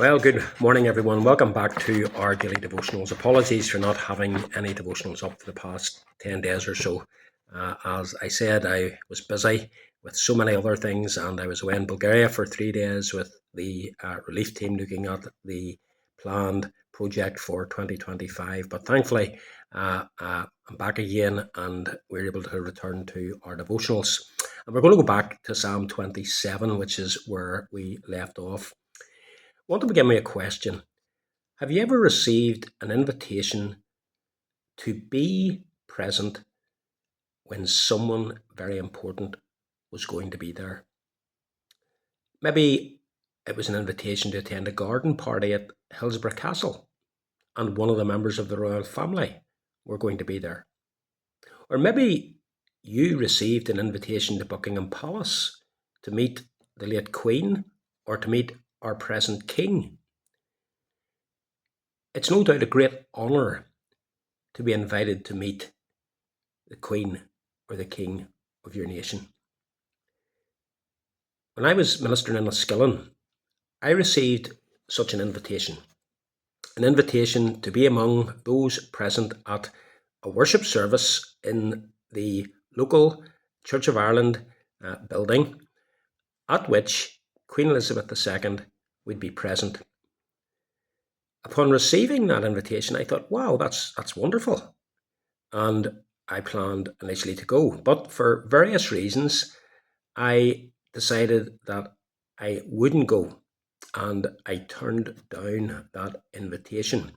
Well, good morning, everyone. Welcome back to our daily devotionals. Apologies for not having any devotionals up for the past 10 days or so. As I said, I was busy with so many other things, and I was away in Bulgaria for 3 days with the relief team looking at the planned project for 2025. But thankfully, I'm back again, and we're able to return to our devotionals. And we're going to go back to Psalm 27, which is where we left off. I want to begin with a question. Have you ever received an invitation to be present when someone very important was going to be there? Maybe it was an invitation to attend a garden party at Hillsborough Castle, and one of the members of the royal family were going to be there. Or maybe you received an invitation to Buckingham Palace to meet the late Queen or to meet our present King. It's no doubt a great honour to be invited to meet the Queen or the King of your nation. When I was ministering in Enniskillen, I received such an invitation to be among those present at a worship service in the local Church of Ireland building, at which Queen Elizabeth II would be present. Upon receiving that invitation, I thought, wow, that's wonderful. And I planned initially to go, but for various reasons, I decided that I wouldn't go, and I turned down that invitation.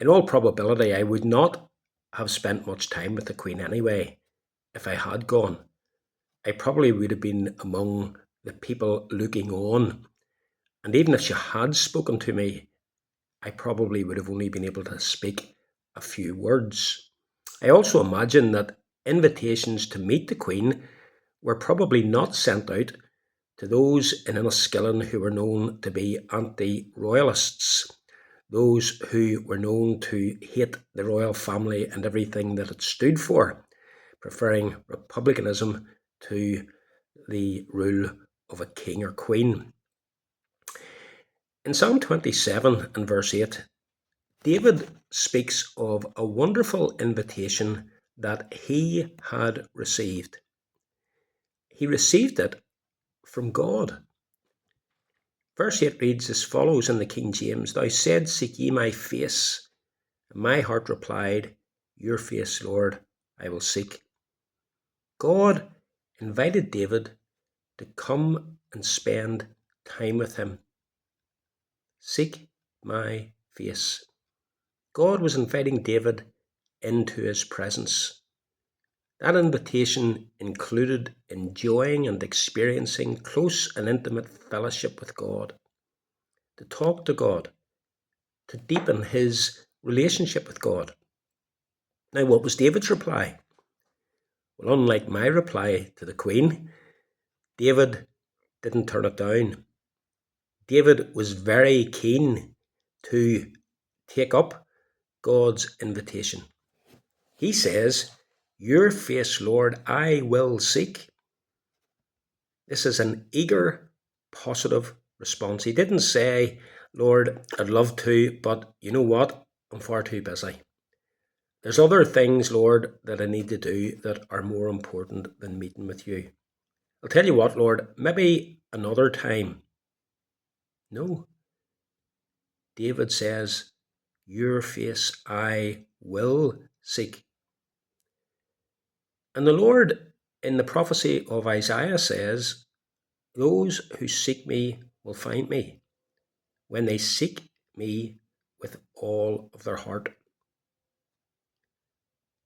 In all probability, I would not have spent much time with the Queen anyway if I had gone. I probably would have been among the people looking on, and even if she had spoken to me, I probably would have only been able to speak a few words. I also imagine that invitations to meet the Queen were probably not sent out to those in Enniskillen who were known to be anti-royalists, those who were known to hate the royal family and everything that it stood for, preferring republicanism to the rule of a king or queen. In Psalm 27 and verse 8, David speaks of a wonderful invitation that he had received. He received it from God. Verse 8 reads as follows in the King James, Thou said, Seek ye my face. And my heart replied, Your face, Lord, I will seek. God invited David to come and spend time with him. Seek my face. God was inviting David into his presence. That invitation included enjoying and experiencing close and intimate fellowship with God, to talk to God, to deepen his relationship with God. Now, what was David's reply? Well, unlike my reply to the Queen, David didn't turn it down. David was very keen to take up God's invitation. He says, Your face, Lord, I will seek. This is an eager, positive response. He didn't say, Lord, I'd love to, but you know what? I'm far too busy. There's other things, Lord, that I need to do that are more important than meeting with you. I'll tell you what, Lord, maybe another time. No. David says, Your face I will seek. And the Lord in the prophecy of Isaiah says, Those who seek me will find me when they seek me with all of their heart.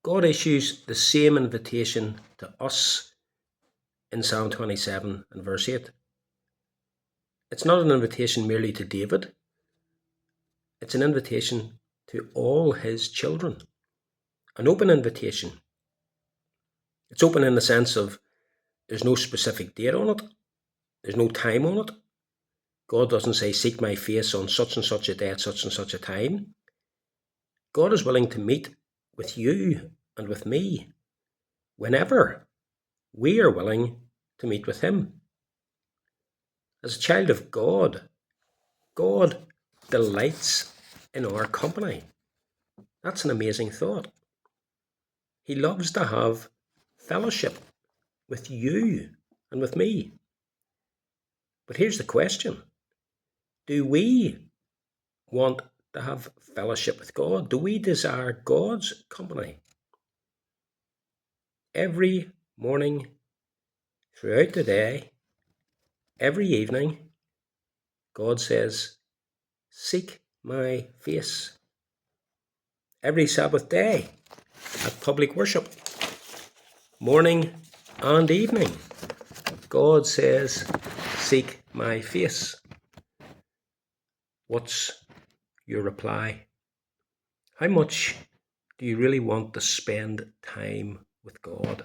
God issues the same invitation to us in Psalm 27 and verse 8. It's not an invitation merely to David. It's an invitation to all his children. An open invitation. It's open in the sense of there's no specific date on it. There's no time on it. God doesn't say, seek my face on such and such a day at such and such a time. God is willing to meet with you and with me whenever we are willing to meet with him. As a child of God, God delights in our company. That's an amazing thought. He loves to have fellowship with you and with me. But here's the question. Do we want to have fellowship with God? Do we desire God's company? Every morning, throughout the day, every evening, God says, seek my face. Every Sabbath day at public worship, morning and evening, God says, seek my face. What's your reply? How much do you really want to spend time with God?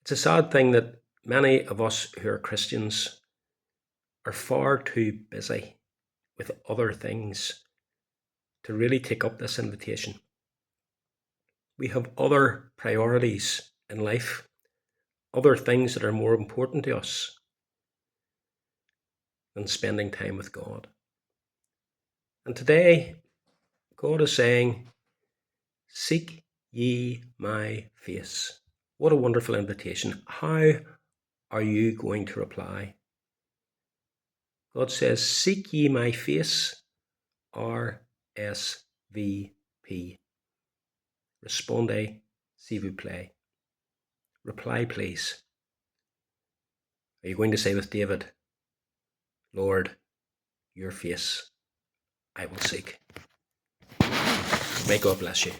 It's a sad thing that many of us who are Christians are far too busy with other things to really take up this invitation. We have other priorities in life, other things that are more important to us than spending time with God. And today, God is saying, seek ye my face. What a wonderful invitation. How are you going to reply? God says, seek ye my face, RSVP. Respondez, s'il vous plaît. Reply, please. Are you going to say with David, Lord, your face I will seek? May God bless you.